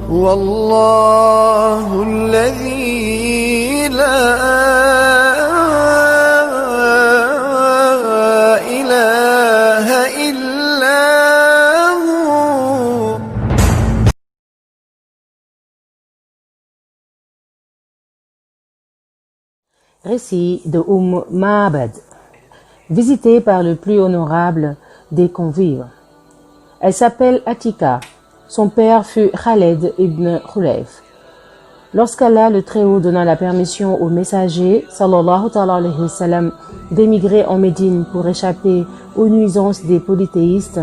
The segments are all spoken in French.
والله الذي لا إله إلا هو. Récit de Ma'bad, visité par le plus honorable des convives. Elle s'appelle Atika. Son père fut Khaled ibn Khuleyf. Lorsqu'Allah le Très-Haut donna la permission aux messagers, sallallahu alayhi wa sallam, d'émigrer en Médine pour échapper aux nuisances des polythéistes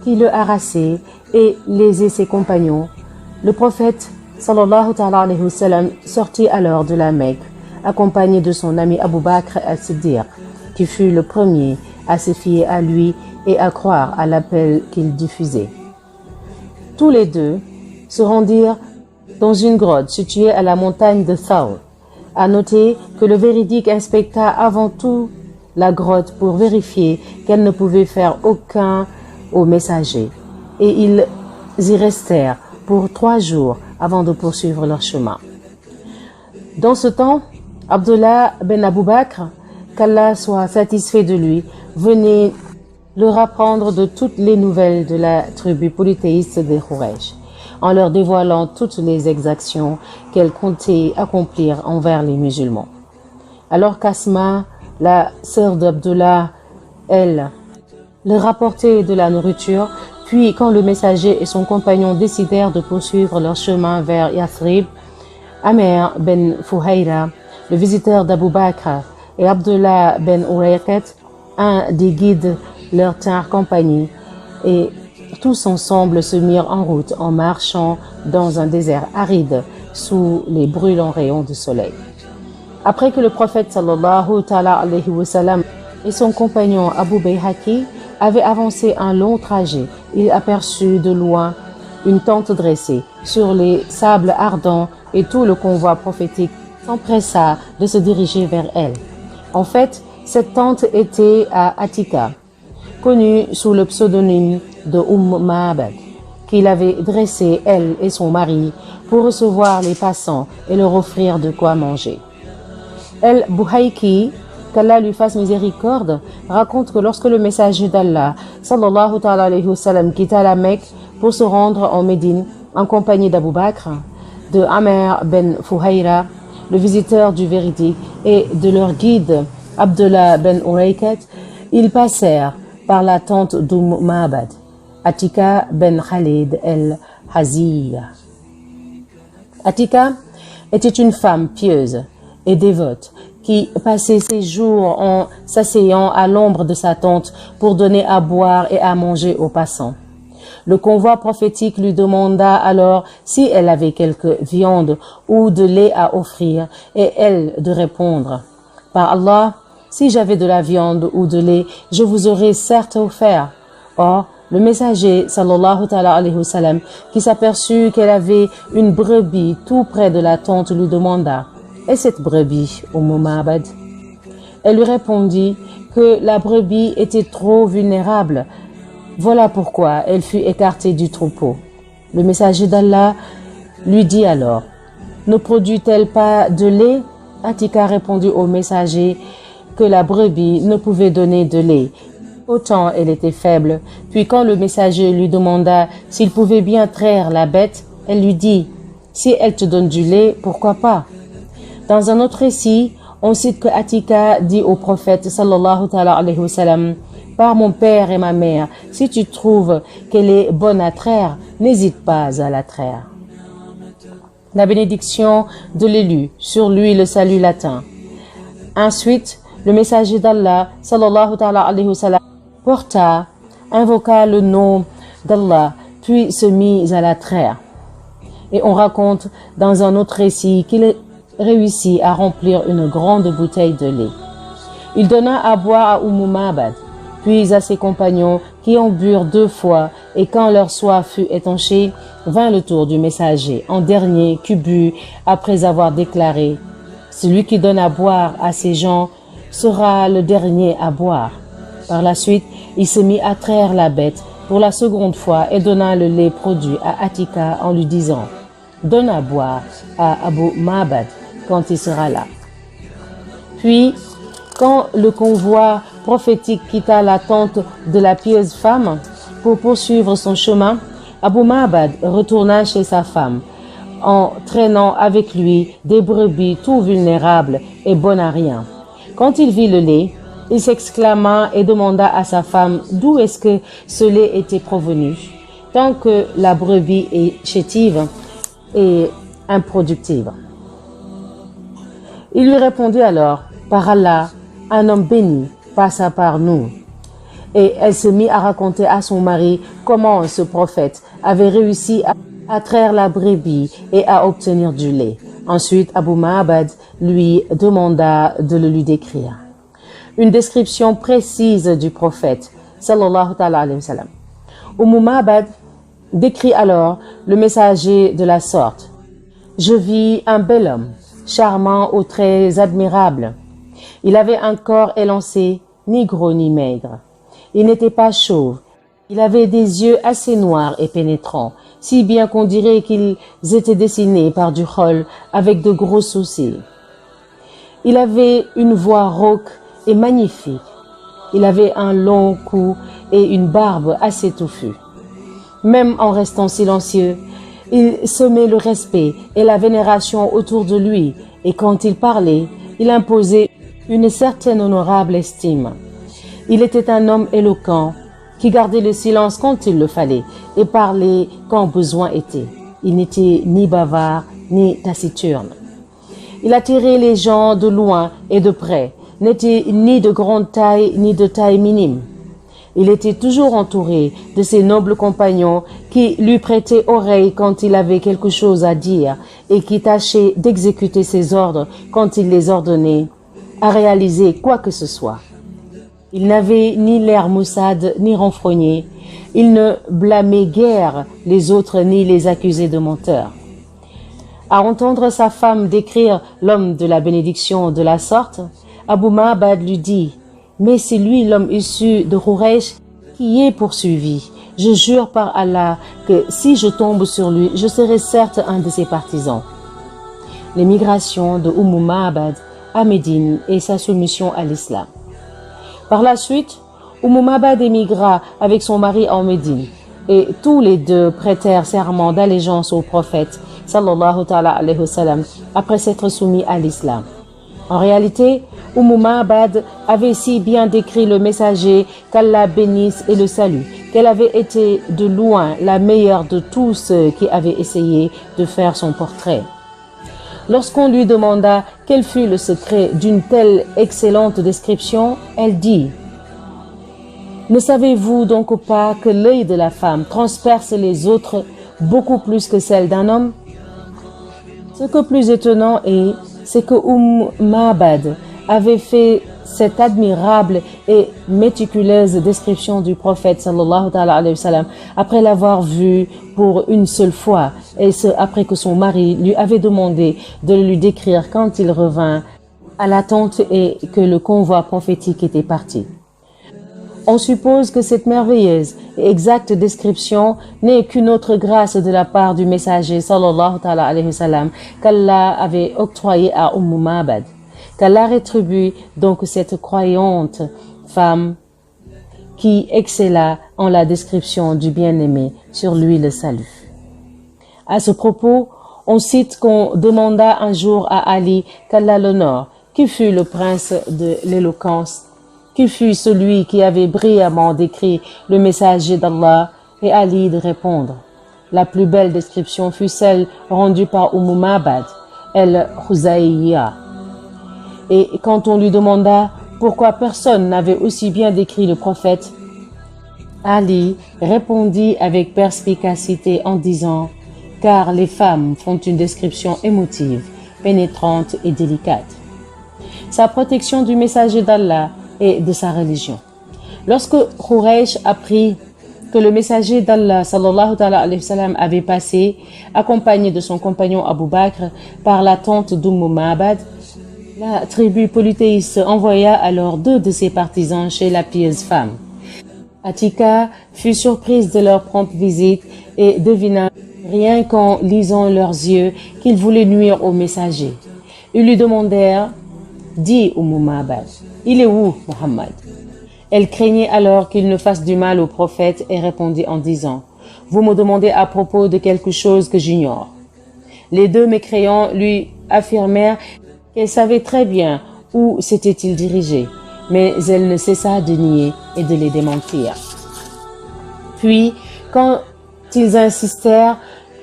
qui le harassaient et lésaient ses compagnons, le prophète, sallallahu alayhi wa sallam, sortit alors de la Mecque, accompagné de son ami Abu Bakr al-Siddiq, qui fut le premier à se fier à lui et à croire à l'appel qu'il diffusait. Tous les deux se rendirent dans une grotte située à la montagne de Thawr. À noter que le véridique inspecta avant tout la grotte pour vérifier qu'elle ne pouvait faire aucun au messager. Et ils y restèrent pour 3 jours avant de poursuivre leur chemin. Dans ce temps, Abdullah ben Abu Bakr, qu'Allah soit satisfait de lui, venait leur apprendre de toutes les nouvelles de la tribu polythéiste des Quraysh, en leur dévoilant toutes les exactions qu'elle comptait accomplir envers les musulmans. Alors qu'Asma, la sœur d'Abdullah, elle, leur rapportait de la nourriture, puis quand le messager et son compagnon décidèrent de poursuivre leur chemin vers Yathrib, Amr ben Fuhayra, le visiteur d'Abu Bakr, et Abdullah ben Urayqat, un des guides, leur tinrent compagnie et tous ensemble se mirent en route en marchant dans un désert aride sous les brûlants rayons du soleil. Après que le prophète sallallahu alayhi wa sallam et son compagnon Abu Bayhaqi avaient avancé un long trajet, il aperçut de loin une tente dressée sur les sables ardents et tout le convoi prophétique s'empressa de se diriger vers elle. En fait, cette tente était à Atika, connue sous le pseudonyme de Ma'bad, qu'il avait dressée, elle et son mari, pour recevoir les passants et leur offrir de quoi manger. El-Buhayki, qu'Allah lui fasse miséricorde, raconte que lorsque le messager d'Allah, sallallahu alayhi wa sallam, quitta la Mecque pour se rendre en Médine, en compagnie d'Abu Bakr, de Amr ben Fuhayra, le visiteur du véridique, et de leur guide, Abdullah ben Urayqat, ils passèrent par la tente Ma'bad, Atika ben Khalid el-Haziyya. Atika était une femme pieuse et dévote qui passait ses jours en s'asseyant à l'ombre de sa tente pour donner à boire et à manger aux passants. Le convoi prophétique lui demanda alors si elle avait quelque viande ou de lait à offrir et elle de répondre: par Allah, si j'avais de la viande ou de lait, je vous aurais certes offert. Or, le messager, sallallahu alayhi wa sallam, qui s'aperçut qu'elle avait une brebis tout près de la tente, lui demanda: et cette brebis, Ma'bad? Elle lui répondit que la brebis était trop vulnérable. Voilà pourquoi elle fut écartée du troupeau. Le messager d'Allah lui dit alors: ne produit-elle pas de lait? Atika répondit au messager que la brebis ne pouvait donner de lait. Autant elle était faible. Puis quand le messager lui demanda s'il pouvait bien traire la bête, elle lui dit: si elle te donne du lait, pourquoi pas? Dans un autre récit, on cite que Atika dit au prophète sallallahu alayhi wa sallam: par mon père et ma mère, si tu trouves qu'elle est bonne à traire, n'hésite pas à la traire. La bénédiction de l'élu, sur lui le salut latin. Ensuite, le messager d'Allah, sallallahu alayhi wa sallam, porta, invoqua le nom d'Allah, puis se mit à la traire. Et on raconte dans un autre récit qu'il réussit à remplir une grande bouteille de lait. Il donna à boire à Ma'bad, puis à ses compagnons qui en burent 2 fois, et quand leur soif fut étanchée, vint le tour du messager, en dernier qui but après avoir déclaré « Celui qui donne à boire à ces gens sera le dernier à boire ». Par la suite, il se mit à traire la bête pour la seconde fois et donna le lait produit à Atika en lui disant « Donne à boire à Abu Ma'bad quand il sera là ». Puis, quand le convoi prophétique quitta la tente de la pieuse femme pour poursuivre son chemin, Abu Ma'bad retourna chez sa femme, en traînant avec lui des brebis tout vulnérables et bonnes à rien. Quand il vit le lait, il s'exclama et demanda à sa femme d'où est-ce que ce lait était provenu, tant que la brebis est chétive et improductive. Il lui répondit alors, par Allah, un homme béni passa par nous. Et elle se mit à raconter à son mari comment ce prophète avait réussi à traire la brebis et à obtenir du lait. Ensuite, Abu Ma'bad lui demanda de le lui décrire. Une description précise du prophète, sallallahu alayhi wa sallam. Ma'bad décrit alors le messager de la sorte. Je vis un bel homme, charmant aux traits admirables. Il avait un corps élancé, ni gros ni maigre. Il n'était pas chauve. Il avait des yeux assez noirs et pénétrants, si bien qu'on dirait qu'ils étaient dessinés par du khol avec de gros sourcils. Il avait une voix rauque et magnifique. Il avait un long cou et une barbe assez touffue. Même en restant silencieux, il semait le respect et la vénération autour de lui, et quand il parlait, il imposait une certaine honorable estime. Il était un homme éloquent, qui gardait le silence quand il le fallait et parlait quand besoin était. Il n'était ni bavard ni taciturne. Il attirait les gens de loin et de près, n'était ni de grande taille ni de taille minime. Il était toujours entouré de ses nobles compagnons qui lui prêtaient oreille quand il avait quelque chose à dire et qui tâchaient d'exécuter ses ordres quand il les ordonnait à réaliser quoi que ce soit. Il n'avait ni l'air maussade ni renfrogné. Il ne blâmait guère les autres ni les accusait de menteurs. À entendre sa femme décrire l'homme de la bénédiction de la sorte, Abu Ma'bad lui dit « Mais c'est lui l'homme issu de Quraysh qui est poursuivi. Je jure par Allah que si je tombe sur lui, je serai certes un de ses partisans. » L'émigration de Ma'bad à Médine et sa soumission à l'islam. Par la suite, Ma'bad émigra avec son mari en Médine et tous les deux prêtèrent serment d'allégeance au prophète sallallahu alayhi wa sallam après s'être soumis à l'islam. En réalité, Ma'bad avait si bien décrit le messager qu'Allah bénisse et le salue, qu'elle avait été de loin la meilleure de tous ceux qui avaient essayé de faire son portrait. Lorsqu'on lui demanda quel fut le secret d'une telle excellente description, elle dit « Ne savez-vous donc pas que l'œil de la femme transperce les autres beaucoup plus que celle d'un homme ?» Ce que plus étonnant est, c'est que Ma'bad avait fait cette admirable et méticuleuse description du prophète sallallahu alayhi wa sallam après l'avoir vu pour une seule fois et ce après que son mari lui avait demandé de lui décrire quand il revint à la tente et que le convoi prophétique était parti. On suppose que cette merveilleuse et exacte description n'est qu'une autre grâce de la part du messager sallallahu alayhi wa sallam qu'Allah avait octroyé à Ma'bad. Qu'Allah rétribue donc cette croyante femme qui excella en la description du bien-aimé, sur lui le salut. À ce propos, on cite qu'on demanda un jour à Ali qu'Allah l'honore, qui fut le prince de l'éloquence, qui fut celui qui avait brillamment décrit le messager d'Allah, et Ali de répondre. La plus belle description fut celle rendue par Ma'bad, el-Khuzayya. Et quand on lui demanda pourquoi personne n'avait aussi bien décrit le prophète, Ali répondit avec perspicacité en disant « Car les femmes font une description émotive, pénétrante et délicate. » Sa protection du messager d'Allah et de sa religion. Lorsque Quraysh apprit que le messager d'Allah sallallahu alayhi wa sallam avait passé, accompagné de son compagnon Abu Bakr, par la tente Ma'bad, la tribu polythéiste envoya alors 2 de ses partisans chez la pieuse femme. Atika fut surprise de leur prompte visite et devina, rien qu'en lisant leurs yeux, qu'ils voulaient nuire au messager. Ils lui demandèrent, « Dis Ma'bad, il est où Muhammad ?» Elle craignait alors qu'il ne fasse du mal au prophète et répondit en disant, « Vous me demandez à propos de quelque chose que j'ignore. » Les 2 mécréants lui affirmèrent qu'elle savait très bien où s'était-il dirigé, mais elle ne cessa de nier et de les démentir. Puis, quand ils insistèrent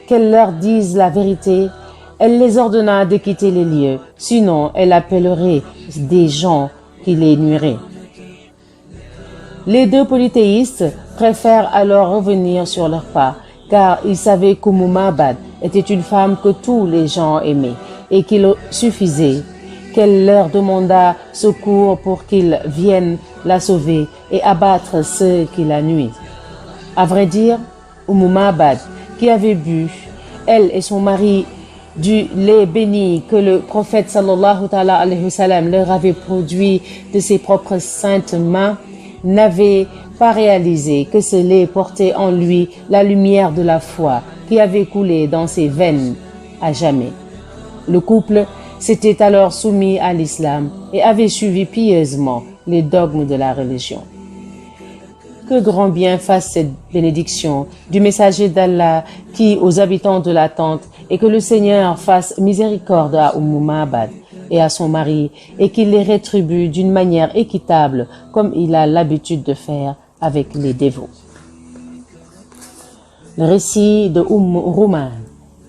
qu'elle leur dise la vérité, elle les ordonna de quitter les lieux, sinon elle appellerait des gens qui les nuiraient. Les 2 polythéistes préfèrent alors revenir sur leurs pas, car ils savaient Ma'bad était une femme que tous les gens aimaient et qu'il suffisait qu'elle leur demandât secours pour qu'ils viennent la sauver et abattre ceux qui la nuisent. À vrai dire, Ma'bad, qui avait bu, elle et son mari, du lait béni que le prophète sallallahu alayhi wa sallam leur avait produit de ses propres saintes mains, n'avait pas réalisé que ce lait portait en lui la lumière de la foi qui avait coulé dans ses veines à jamais. Le couple s'était alors soumis à l'islam et avait suivi pieusement les dogmes de la religion. Que grand bien fasse cette bénédiction du messager d'Allah qui aux habitants de la tente, et que le Seigneur fasse miséricorde à Ma'bad et à son mari, et qu'il les rétribue d'une manière équitable comme il a l'habitude de faire avec les dévots. Le récit de Ruman,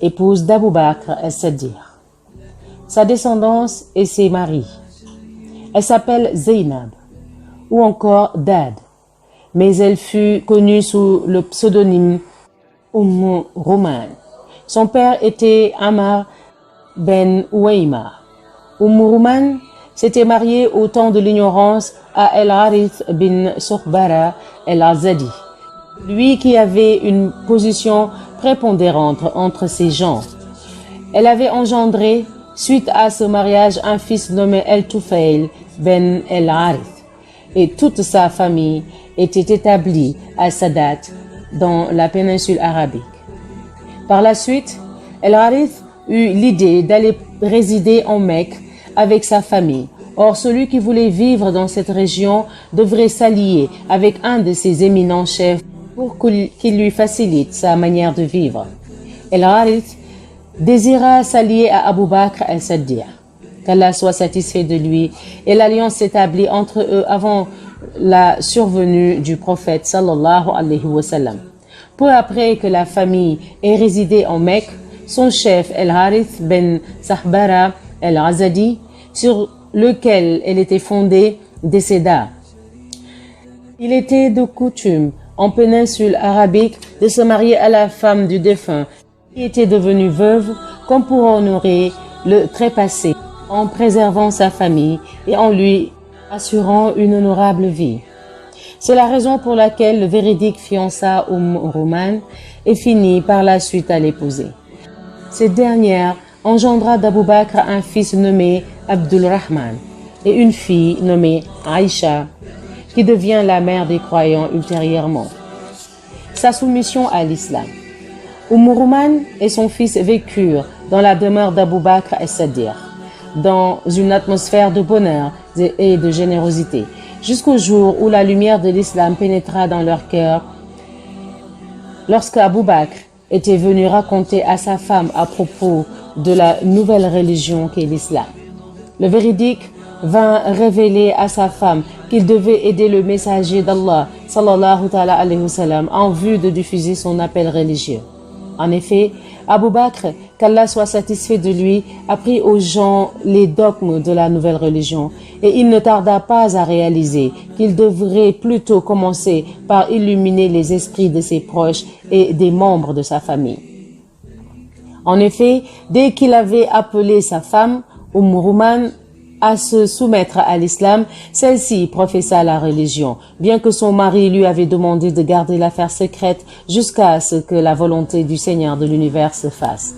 épouse d'Abu Bakr as-Siddiq. Sa descendance et ses maris. Elle s'appelle Zainab ou encore Dad, mais elle fut connue sous le pseudonyme Ruman. Son père était Amar ben Ouaima. Ruman s'était marié au temps de l'ignorance à El-Harith bin Sukhbara el-Azadi, lui qui avait une position prépondérante entre ses gens. Elle avait engendré, suite à ce mariage, un fils nommé El-Tufail ben El-Harith, et toute sa famille était établie à Sadat, dans la péninsule arabique. Par la suite, El-Harith eut l'idée d'aller résider en Mecque avec sa famille. Or, celui qui voulait vivre dans cette région devrait s'allier avec un de ses éminents chefs pour qu'il lui facilite sa manière de vivre. El-Harith désira s'allier à Abu Bakr as-Siddiq, qu'Allah soit satisfait de lui, et l'alliance s'établit entre eux avant la survenue du prophète sallallahu alayhi wa sallam. Peu après que la famille ait résidé en Mecque, son chef El-Harith ben Sahbara el-Azadi, sur lequel elle était fondée, décéda. Il était de coutume en péninsule arabique de se marier à la femme du défunt qui était devenue veuve, comme pour honorer le trépassé en préservant sa famille et en lui assurant une honorable vie. C'est la raison pour laquelle le véridique fiança Ruman et finit par la suite à l'épouser. Cette dernière engendra d'Abu Bakr un fils nommé Abdul Rahman et une fille nommée Aïcha, qui devient la mère des croyants ultérieurement. Sa soumission à l'islam. Ruman et son fils vécurent dans la demeure d'Abu Bakr as-Siddiq, dans une atmosphère de bonheur et de générosité, jusqu'au jour où la lumière de l'islam pénétra dans leur cœur, lorsque Abu Bakr était venu raconter à sa femme à propos de la nouvelle religion qu'est l'islam. Le véridique vint révéler à sa femme qu'il devait aider le messager d'Allah sallallahu alayhi wa sallam en vue de diffuser son appel religieux. En effet, Abu Bakr, qu'Allah soit satisfait de lui, apprit aux gens les dogmes de la nouvelle religion, et il ne tarda pas à réaliser qu'il devrait plutôt commencer par illuminer les esprits de ses proches et des membres de sa famille. En effet, dès qu'il avait appelé sa femme, Ruman, à se soumettre à l'islam, celle-ci professa la religion, bien que son mari lui avait demandé de garder l'affaire secrète jusqu'à ce que la volonté du Seigneur de l'univers se fasse.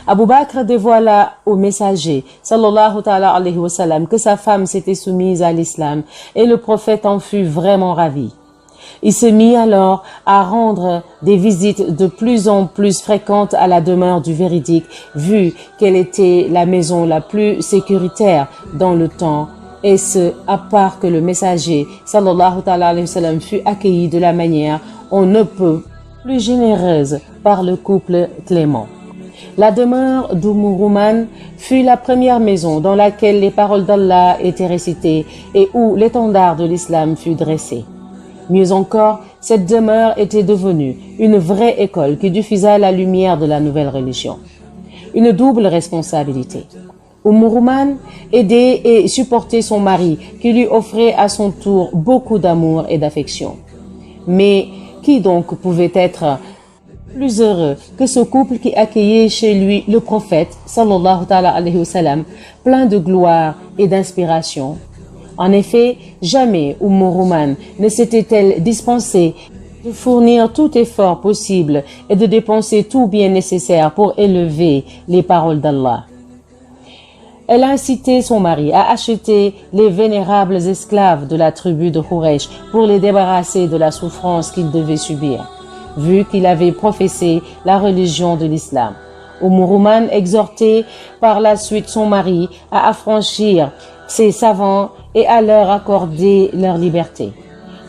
Abu Bakr dévoila au messager, sallallahu ta'ala alayhi wa sallam, que sa femme s'était soumise à l'islam et le prophète en fut vraiment ravi. Il se mit alors à rendre des visites de plus en plus fréquentes à la demeure du véridique, vu qu'elle était la maison la plus sécuritaire dans le temps, et ce, à part que le messager, sallallahu ta'ala alayhi wa sallam, fut accueilli de la manière on ne peut plus généreuse par le couple clément. La demeure d'Umm Rouman fut la première maison dans laquelle les paroles d'Allah étaient récitées et où l'étendard de l'islam fut dressé. Mieux encore, cette demeure était devenue une vraie école qui diffusa la lumière de la nouvelle religion. Une double responsabilité. Umm Rouman aidait et supportait son mari qui lui offrait à son tour beaucoup d'amour et d'affection. Mais qui donc pouvait être plus heureux que ce couple qui accueillait chez lui le prophète, sallallahu ta'ala alayhi wa sallam, plein de gloire et d'inspiration? En effet, jamais Umm Rouman ne s'était-elle dispensée de fournir tout effort possible et de dépenser tout bien nécessaire pour élever les paroles d'Allah. Elle a incité son mari à acheter les vénérables esclaves de la tribu de Quraysh pour les débarrasser de la souffrance qu'ils devaient subir, vu qu'il avait professé la religion de l'islam. Umm Rouman exhortait par la suite son mari à affranchir ses savants et à leur accorder leur liberté.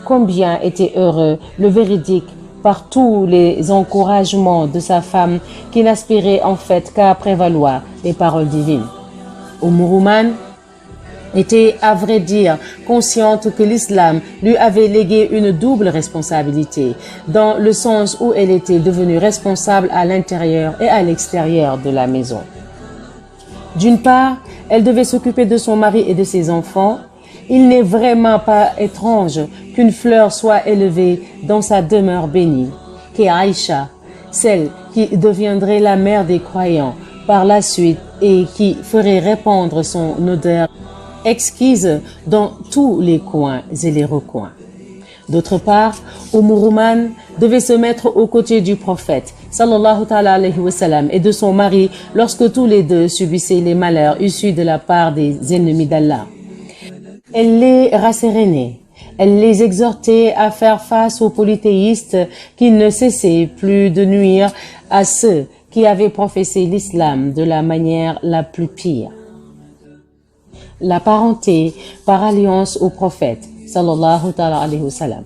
Combien était heureux le véridique par tous les encouragements de sa femme qui n'aspirait en fait qu'à prévaloir les paroles divines. Umm Rouman était à vrai dire consciente que l'islam lui avait légué une double responsabilité, dans le sens où elle était devenue responsable à l'intérieur et à l'extérieur de la maison. D'une part, elle devait s'occuper de son mari et de ses enfants. Il n'est vraiment pas étrange qu'une fleur soit élevée dans sa demeure bénie, qu'est Aïcha, celle qui deviendrait la mère des croyants par la suite et qui ferait répandre son odeur exquise dans tous les coins et les recoins. D'autre part, Umm Rouman devait se mettre aux côtés du prophète, sallallahu ta'ala alayhi wa sallam, et de son mari lorsque tous les deux subissaient les malheurs issus de la part des ennemis d'Allah. Elle les rassérénait, elle les exhortait à faire face aux polythéistes qui ne cessaient plus de nuire à ceux qui avaient professé l'islam de la manière la plus pire. La parenté par alliance au prophète, sallallahu ta'ala alayhi wa sallam.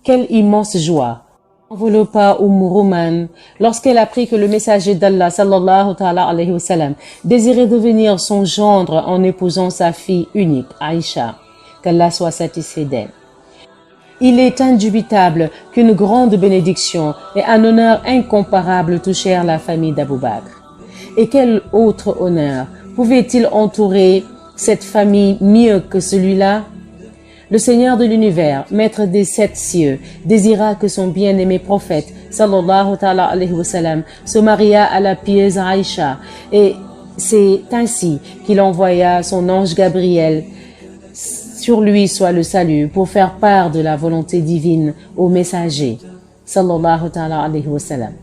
Quelle immense joie enveloppa Umm Rouman lorsqu'elle apprit que le messager d'Allah, sallallahu ta'ala alayhi wa sallam, désirait devenir son gendre en épousant sa fille unique, Aïcha, qu'Allah soit satisfait d'elle. Il est indubitable qu'une grande bénédiction et un honneur incomparable touchèrent la famille d'Abu Bakr. Et quel autre honneur pouvait-il entourer cette famille mieux que celui-là? Le Seigneur de l'univers, maître des 7 cieux, désira que son bien-aimé prophète, sallallahu ta'ala alayhi wa sallam, se maria à la pieuse Aïcha, et c'est ainsi qu'il envoya son ange Gabriel. Sur lui soit le salut, pour faire part de la volonté divine au messager, sallallahu ta'ala alayhi wa sallam.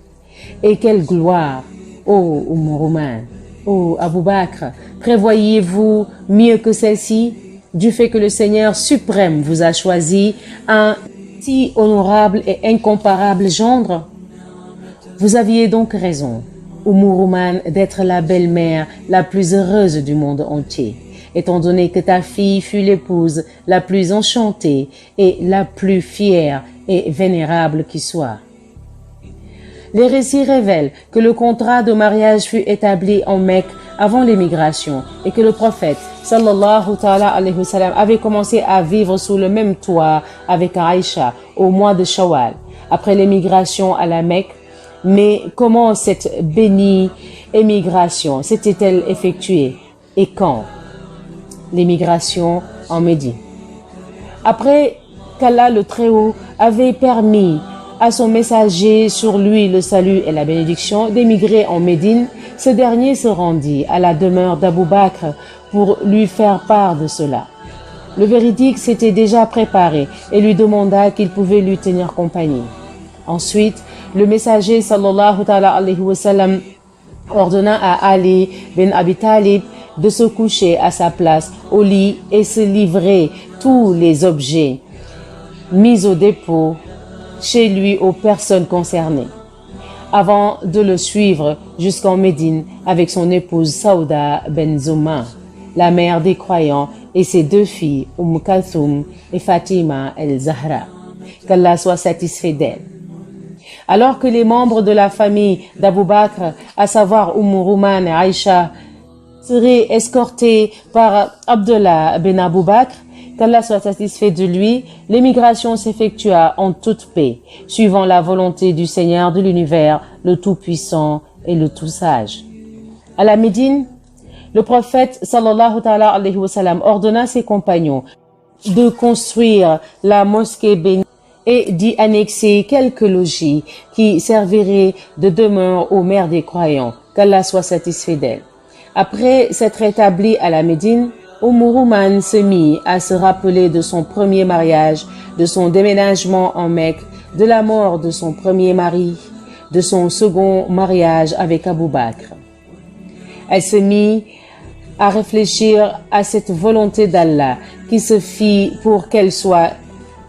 Et quelle gloire, ô Umm Rouman, ô Abu Bakr, prévoyez-vous mieux que celle-ci, du fait que le Seigneur suprême vous a choisi un si honorable et incomparable gendre? Vous aviez donc raison, Umm Rouman, d'être la belle-mère la plus heureuse du monde entier, étant donné que ta fille fut l'épouse la plus enchantée et la plus fière et vénérable qui soit. Les récits révèlent que le contrat de mariage fut établi en Mecque avant l'émigration et que le prophète, sallallahu ta'ala alayhi wa sallam, avait commencé à vivre sous le même toit avec Aïcha au mois de Shawwal, après l'émigration à la Mecque. Mais comment cette bénie émigration s'était-elle effectuée et quand? L'émigration en Médine. Après qu'Allah le Très-Haut avait permis à son messager, sur lui le salut et la bénédiction, d'émigrer en Médine, ce dernier se rendit à la demeure d'Abu Bakr pour lui faire part de cela. Le véridique s'était déjà préparé et lui demanda qu'il pouvait lui tenir compagnie. Ensuite, le messager sallallahu alayhi wa sallam ordonna à Ali bin Abi Talib de se coucher à sa place au lit et se livrer tous les objets mis au dépôt chez lui aux personnes concernées, avant de le suivre jusqu'en Médine avec son épouse Saouda ben Zouma, la mère des croyants, et ses deux filles, Kalthoum et Fatima el-Zahra. Qu'Allah soit satisfait d'elle. Alors que les membres de la famille d'Abu Bakr, à savoir Rouman et Aïcha, seraient escortés par Abdullah ben Abu Bakr, qu'Allah soit satisfait de lui, l'émigration s'effectua en toute paix, suivant la volonté du Seigneur de l'univers, le Tout-Puissant et le Tout-Sage. À la Médine, le prophète sallallahu alayhi wa sallam ordonna à ses compagnons de construire la mosquée bénie et d'y annexer quelques logis qui serviraient de demeure aux mères des croyants, qu'Allah soit satisfait d'elles. Après s'être établi à la Médine, Rouman se mit à se rappeler de son premier mariage, de son déménagement en Mecque, de la mort de son premier mari, de son second mariage avec Abu Bakr. Elle se mit à réfléchir à cette volonté d'Allah qui se fit pour qu'elle soit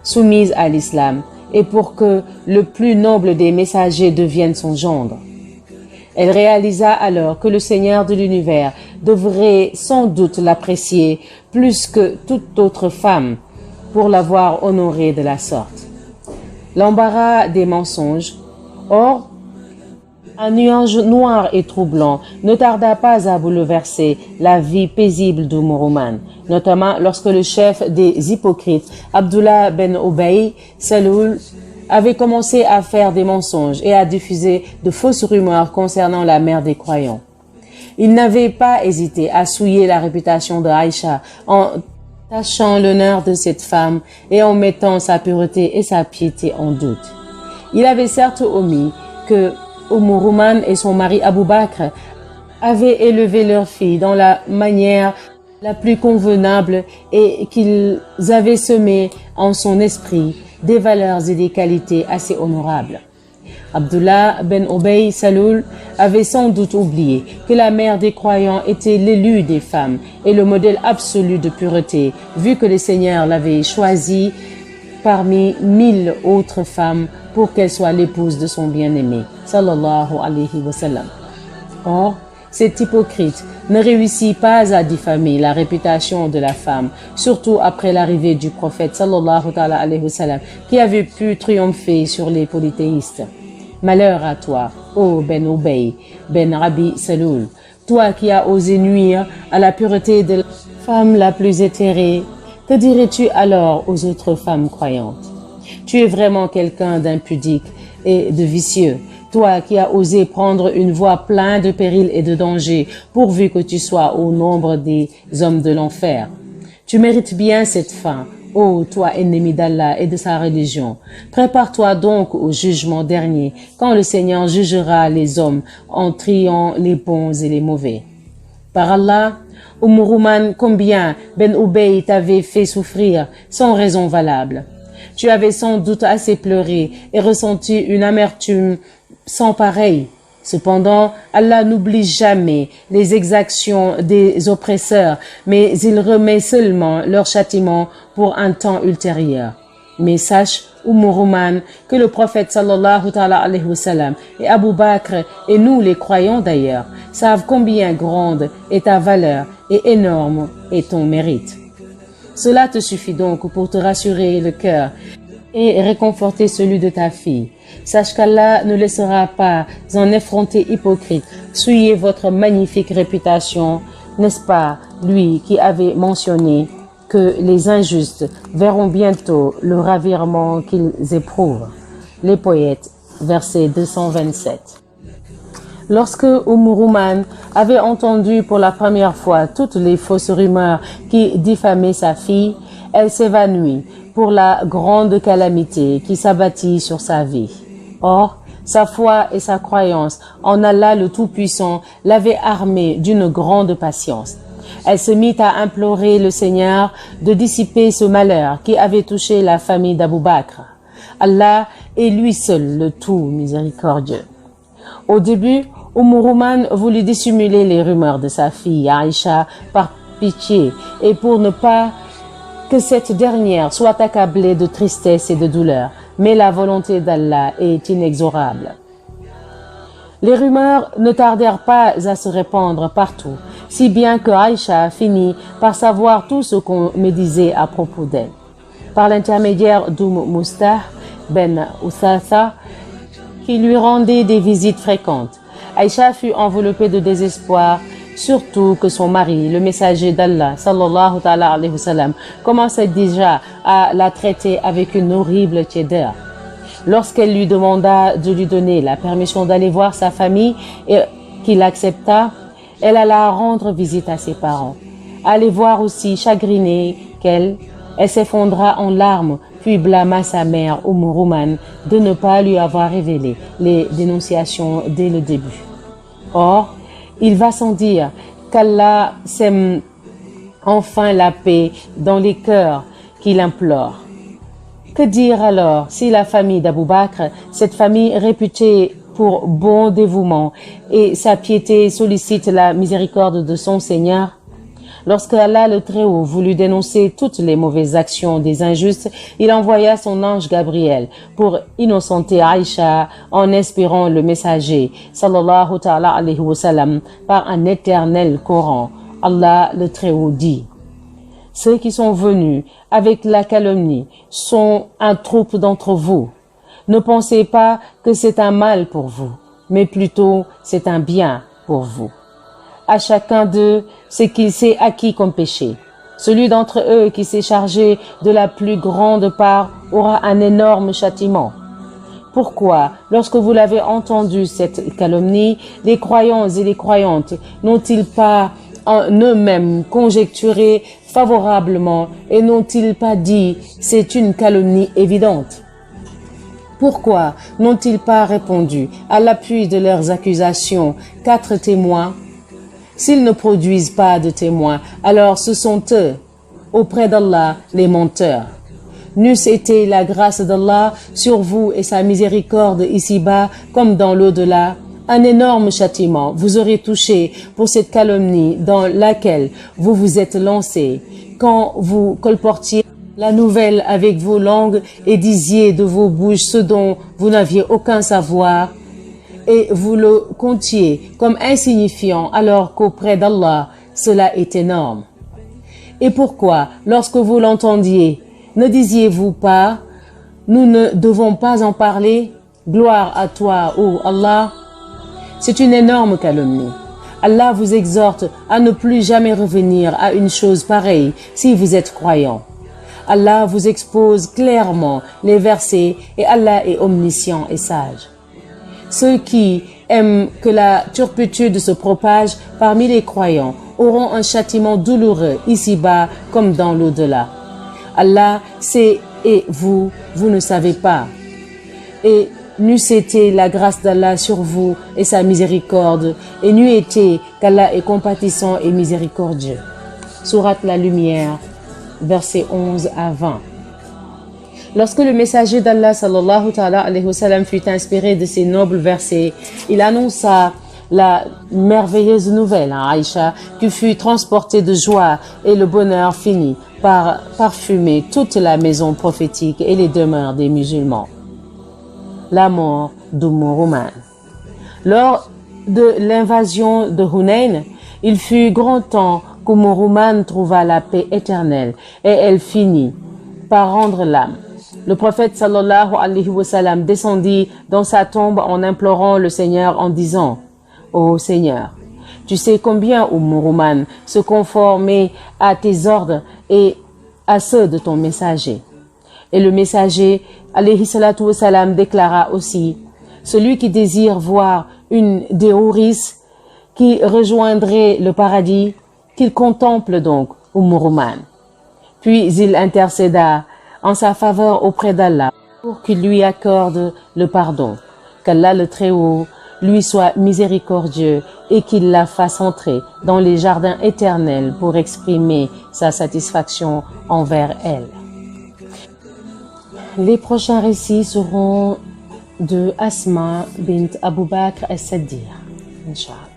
soumise à l'islam et pour que le plus noble des messagers devienne son gendre. Elle réalisa alors que le Seigneur de l'univers devrait sans doute l'apprécier plus que toute autre femme pour l'avoir honorée de la sorte. L'embarras des mensonges. Or, un nuage noir et troublant ne tarda pas à bouleverser la vie paisible de Rouman, notamment lorsque le chef des hypocrites, Abdullah ben Ubay Saloul, avait commencé à faire des mensonges et à diffuser de fausses rumeurs concernant la mère des croyants. Il n'avait pas hésité à souiller la réputation de Aïcha en tachant l'honneur de cette femme et en mettant sa pureté et sa piété en doute. Il avait certes omis que Rouman et son mari Abu Bakr avaient élevé leur fille dans la manière la plus convenable et qu'ils avaient semé en son esprit des valeurs et des qualités assez honorables. Abdullah ben Ubay Saloul avait sans doute oublié que la mère des croyants était l'élu des femmes et le modèle absolu de pureté, vu que le Seigneur l'avait choisie parmi 1000 autres femmes pour qu'elle soit l'épouse de son bien-aimé, sallallahu alayhi wa sallam. Or, cet hypocrite ne réussit pas à diffamer la réputation de la femme, surtout après l'arrivée du prophète sallallahu alayhi wa sallam, qui avait pu triompher sur les polythéistes. Malheur à toi, ô Ben Ubay, Ben Abi Saloul, toi qui as osé nuire à la pureté de la femme la plus éthérée. Que dirais-tu alors aux autres femmes croyantes? Tu es vraiment quelqu'un d'impudique et de vicieux, toi qui as osé prendre une voie pleine de périls et de dangers, pourvu que tu sois au nombre des hommes de l'enfer. Tu mérites bien cette fin, ô toi ennemi d'Allah et de sa religion. Prépare-toi donc au jugement dernier, quand le Seigneur jugera les hommes en triant les bons et les mauvais. Par Allah, Rouman, combien Ben Ubay t'avait fait souffrir sans raison valable. Tu avais sans doute assez pleuré et ressenti une amertume sans pareille. Cependant, Allah n'oublie jamais les exactions des oppresseurs, mais il remet seulement leur châtiment pour un temps ultérieur. Mais sache, Rouman, que le prophète sallallahu alayhi wa sallam et Abu Bakr, et nous les croyants d'ailleurs, savent combien grande est ta valeur et énorme est ton mérite. Cela te suffit donc pour te rassurer le cœur et réconforter celui de ta fille. Sache qu'Allah ne laissera pas un effronté hypocrite souiller votre magnifique réputation, n'est-ce pas, lui qui avait mentionné que les injustes verront bientôt le ravirement qu'ils éprouvent. Les poètes, verset 227. Lorsque Rouman avait entendu pour la première fois toutes les fausses rumeurs qui diffamaient sa fille, elle s'évanouit pour la grande calamité qui s'abattit sur sa vie. Or, sa foi et sa croyance en Allah le Tout-Puissant l'avaient armée d'une grande patience. Elle se mit à implorer le Seigneur de dissiper ce malheur qui avait touché la famille d'Abou Bakr. Allah est lui seul le tout miséricordieux. Au début, Rouman voulut dissimuler les rumeurs de sa fille Aïcha par pitié et pour ne pas que cette dernière soit accablée de tristesse et de douleur. Mais la volonté d'Allah est inexorable. Les rumeurs ne tardèrent pas à se répandre partout, si bien que Aïcha finit par savoir tout ce qu'on médisait à propos d'elle. Par l'intermédiaire Mustah ben Usatha, qui lui rendait des visites fréquentes, Aïcha fut enveloppée de désespoir, surtout que son mari, le messager d'Allah, sallallahu alayhi wa sallam, commençait déjà à la traiter avec une horrible tiédeur. Lorsqu'elle lui demanda de lui donner la permission d'aller voir sa famille et qu'il accepta, elle alla rendre visite à ses parents. À les voir aussi chagrinée qu'elle, elle s'effondra en larmes, puis blâma sa mère, Rouman, de ne pas lui avoir révélé les dénonciations dès le début. Or, il va sans dire qu'Allah sème enfin la paix dans les cœurs qu'il implore. Que dire alors si la famille d'Abou Bakr, cette famille réputée pour bon dévouement et sa piété sollicite la miséricorde de son Seigneur? Lorsque Allah le Très-Haut voulut dénoncer toutes les mauvaises actions des injustes, il envoya son ange Gabriel pour innocenter Aïcha en inspirant le messager, sallallahu ta'ala alayhi wa sallam, par un éternel Coran. Allah le Très-Haut dit: ceux qui sont venus avec la calomnie sont un troupe d'entre vous. Ne pensez pas que c'est un mal pour vous, mais plutôt c'est un bien pour vous. À chacun d'eux ce qu'il s'est acquis comme péché. Celui d'entre eux qui s'est chargé de la plus grande part aura un énorme châtiment. Pourquoi, lorsque vous l'avez entendu cette calomnie, les croyants et les croyantes n'ont-ils pas en eux-mêmes conjecturé favorablement et n'ont-ils pas dit c'est une calomnie évidente? Pourquoi n'ont-ils pas répondu à l'appui de leurs accusations 4 témoins? S'ils ne produisent pas de témoins, alors ce sont eux, auprès d'Allah, les menteurs. N'eût été la grâce d'Allah sur vous et sa miséricorde ici-bas comme dans l'au-delà, un énorme châtiment vous aurait touché pour cette calomnie dans laquelle vous vous êtes lancé, quand vous colportiez la nouvelle avec vos langues et disiez de vos bouches ce dont vous n'aviez aucun savoir, et vous le comptiez comme insignifiant alors qu'auprès d'Allah, cela est énorme. Et pourquoi, lorsque vous l'entendiez, ne disiez-vous pas, nous ne devons pas en parler, gloire à toi, ô Allah? C'est une énorme calomnie. Allah vous exhorte à ne plus jamais revenir à une chose pareille si vous êtes croyant. Allah vous expose clairement les versets et Allah est omniscient et sage. Ceux qui aiment que la turpitude se propage parmi les croyants auront un châtiment douloureux ici-bas comme dans l'au-delà. Allah sait et vous ne savez pas. Et n'eût été la grâce d'Allah sur vous et sa miséricorde, et n'eût été qu'Allah est compatissant et miséricordieux. Sourate la Lumière, versets 11 à 20. Lorsque le messager d'Allah sallallahu ta'ala alayhi wa sallam fut inspiré de ces nobles versets, il annonça la merveilleuse nouvelle à Aïcha qui fut transportée de joie et le bonheur finit par parfumer toute la maison prophétique et les demeures des musulmans. La mort d'Rouman. Lors de l'invasion de Hunayn, il fut grand temps qu'Rouman trouva la paix éternelle et elle finit par rendre l'âme. Le prophète sallallahu alayhi wa sallam descendit dans sa tombe en implorant le Seigneur en disant: ô Seigneur, tu sais combien Rouman se conformait à tes ordres et à ceux de ton messager. Et le messager alayhi salatu wa salam déclara aussi: celui qui désire voir une des houris qui rejoindrait le paradis, qu'il contemple donc Rouman. Puis il intercéda en sa faveur auprès d'Allah pour qu'il lui accorde le pardon. Qu'Allah le Très-Haut lui soit miséricordieux et qu'il la fasse entrer dans les jardins éternels pour exprimer sa satisfaction envers elle. Les prochains récits seront de Asma bint Abu Bakr as-Siddiq, Inch'Allah.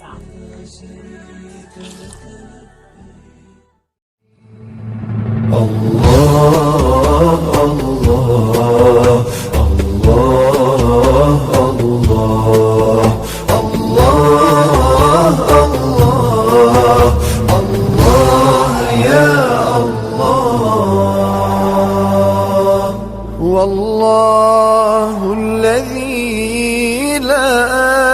والله الذي لا